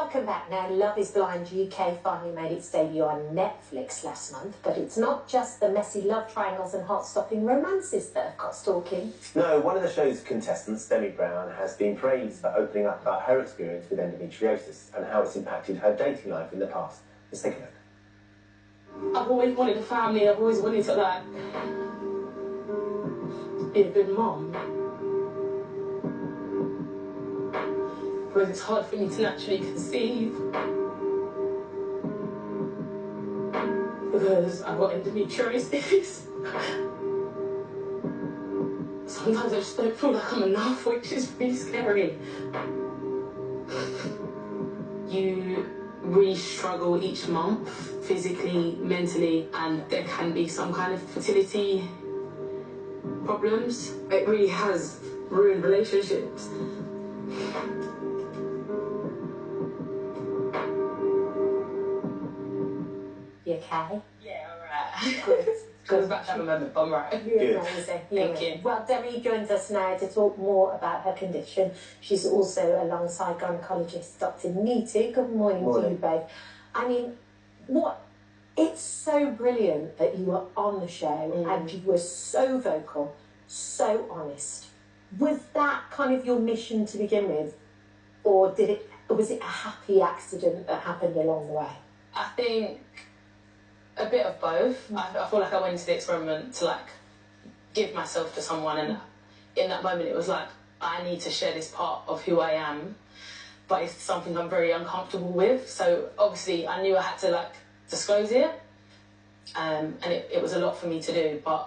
Welcome back. Now, Love is Blind UK finally made its debut on Netflix last month, but it's not just the messy love triangles and heart-stopping romances that have got us talking. No, one of the show's contestants, Demi Brown, has been praised for opening up about her experience with endometriosis and how it's impacted her dating life in the past. Let's take a look. I've always wanted a family. I've always wanted to, like, be a good mom. Because it's hard for me to naturally conceive. Because I've got endometriosis. Sometimes I just don't feel like I'm enough, which is really scary. You really struggle each month, physically, mentally, and there can be some kind of fertility problems. It really has ruined relationships. You okay? Yeah, alright. Good. I was about to have a moment, but I'm right. You're amazing. Thank you. Well, Demi joins us now to talk more about her condition. She's also alongside gynaecologist Dr. Neetu. Good morning to you both. I mean, it's so brilliant that you were on the show and you were so vocal, so honest. Was that kind of your mission to begin with, or was it a happy accident that happened along the way? I think a bit of both. I feel like I went into the experiment to, like, give myself to someone, and in that moment it was like, I need to share this part of who I am, but it's something I'm very uncomfortable with. So obviously I knew I had to, like, disclose it, and it was a lot for me to do, but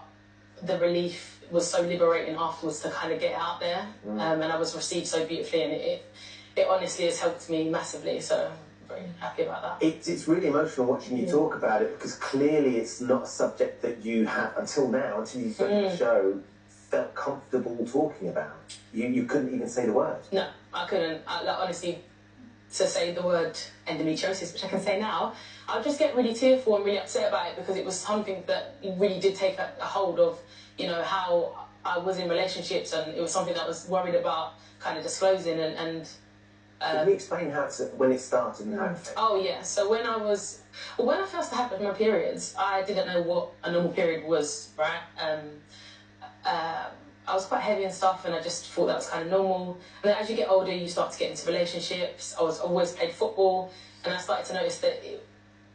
the relief was so liberating afterwards to kind of get it out there, and I was received so beautifully, and it honestly has helped me massively, so very happy about that. It's really emotional watching you talk about it, because clearly it's not a subject that you have until now, until you started the show, felt comfortable talking about. You couldn't even say the word. No, I couldn't. Honestly, to say the word endometriosis, which I can say now, I'd just get really tearful and really upset about it, because it was something that really did take a hold of, you know, how I was in relationships, and it was something that I was worried about kind of disclosing, and can you explain when it started and how it affected? Oh yeah, so when I first had my periods, I didn't know what a normal period was, right? I was quite heavy and stuff, and I just thought that was kind of normal. And then as you get older, you start to get into relationships. I always played football, and I started to notice that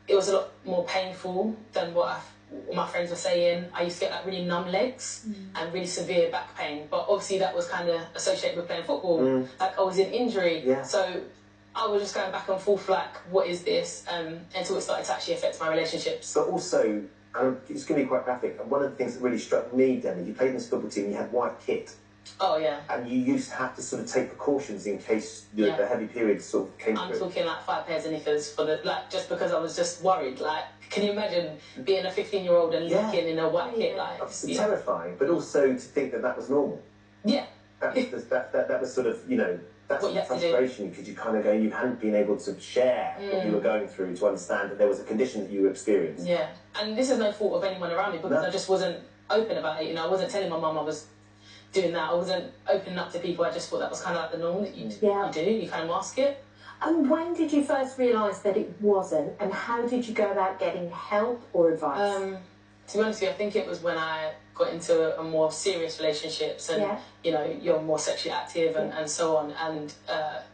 it was a lot more painful than what my friends were saying. I used to get like really numb legs and really severe back pain, but obviously that was kind of associated with playing football. Like I was in injury, so I was just going back and forth like, what is this? Until it started to actually affect my relationships. But also, it's going to be quite graphic, and one of the things that really struck me, Demi, you played in this football team, you had white kit. Oh yeah. And you used to have to sort of take precautions in case the heavy periods sort of came through. I'm talking like 5 pairs of knickers just because I was just worried. Like, can you imagine being a 15-year-old and leaking in a white kit? Like, it's terrifying, but also to think that was normal. Yeah. That was sort of, you know, that's what frustration, because you kind of you hadn't been able to share what you were going through, to understand that there was a condition that you were experiencing. Yeah, and this is no fault of anyone around me, because I just wasn't open about it. You know, I wasn't telling my mum I was doing that. I wasn't opening up to people. I just thought that was kind of like the norm that you do. You kind of mask it. And when did you first realise that it wasn't, and how did you go about getting help or advice? To be honest with you, I think it was when I got into a more serious relationships, and you know, you're more sexually active and so on, and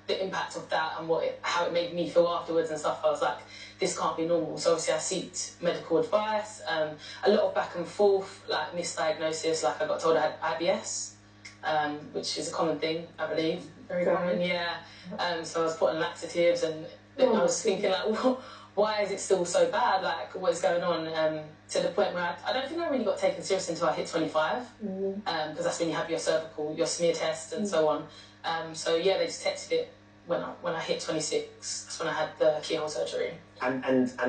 the impact of that and how it made me feel afterwards and stuff. I was like, this can't be normal. So obviously I sought medical advice, a lot of back and forth, like misdiagnosis. Like I got told I had IBS, which is a common thing, I believe. Very common, so I was put on laxatives, and I was thinking like, why is it still so bad? Like, what is going on? To the point where I don't think I really got taken seriously until I hit 25, because that's when you have your cervical, your smear test, and so on. So yeah, they detected it when I hit 26. That's when I had the keyhole surgery. And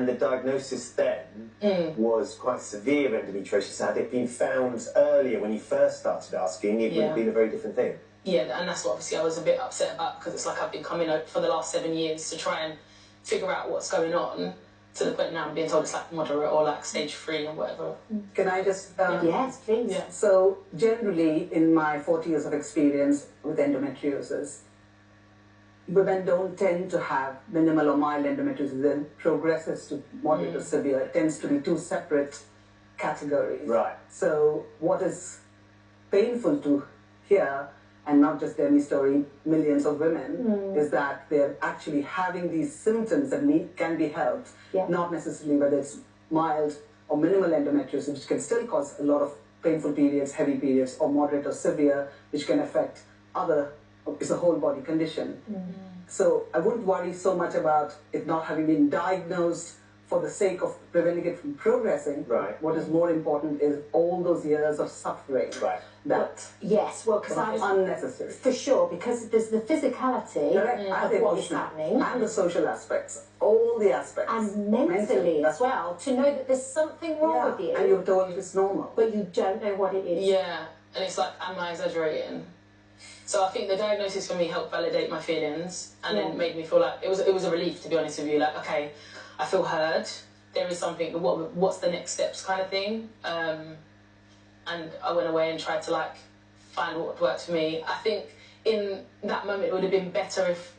the diagnosis then was quite severe endometriosis. Had it been found earlier when you first started asking, it would have been a very different thing. Yeah, and that's what obviously I was a bit upset about, because it's like I've been coming out for the last 7 years to try and figure out what's going on, to the point now I'm being told it's like moderate or like stage 3 or whatever. Can I just... yes, please. Yeah. So generally, in my 40 years of experience with endometriosis, women don't tend to have minimal or mild endometriosis, then progresses to moderate or severe. It tends to be two separate categories. Right. So what is painful to hear, and not just Demi's story, millions of women, is that they're actually having these symptoms that can be helped, not necessarily whether it's mild or minimal endometriosis, which can still cause a lot of painful periods, heavy periods, or moderate or severe, which can affect it's a whole body condition. So I wouldn't worry so much about it not having been diagnosed for the sake of preventing it from progressing. Right. What is more important is all those years of suffering. Right. Yes, well, because I was unnecessary. For sure, because there's the physicality of what's happening. And the social aspects, all the aspects. And mentally as well, to know that there's something wrong with you. And you're told it's normal. But you don't know what it is. Yeah, and it's like, am I exaggerating? So I think the diagnosis for me helped validate my feelings, and then made me feel like it was a relief, to be honest with you. Like, okay, I feel heard. There is something. What's the next steps, kind of thing. And I went away and tried to like find what worked for me. I think in that moment it would have been better if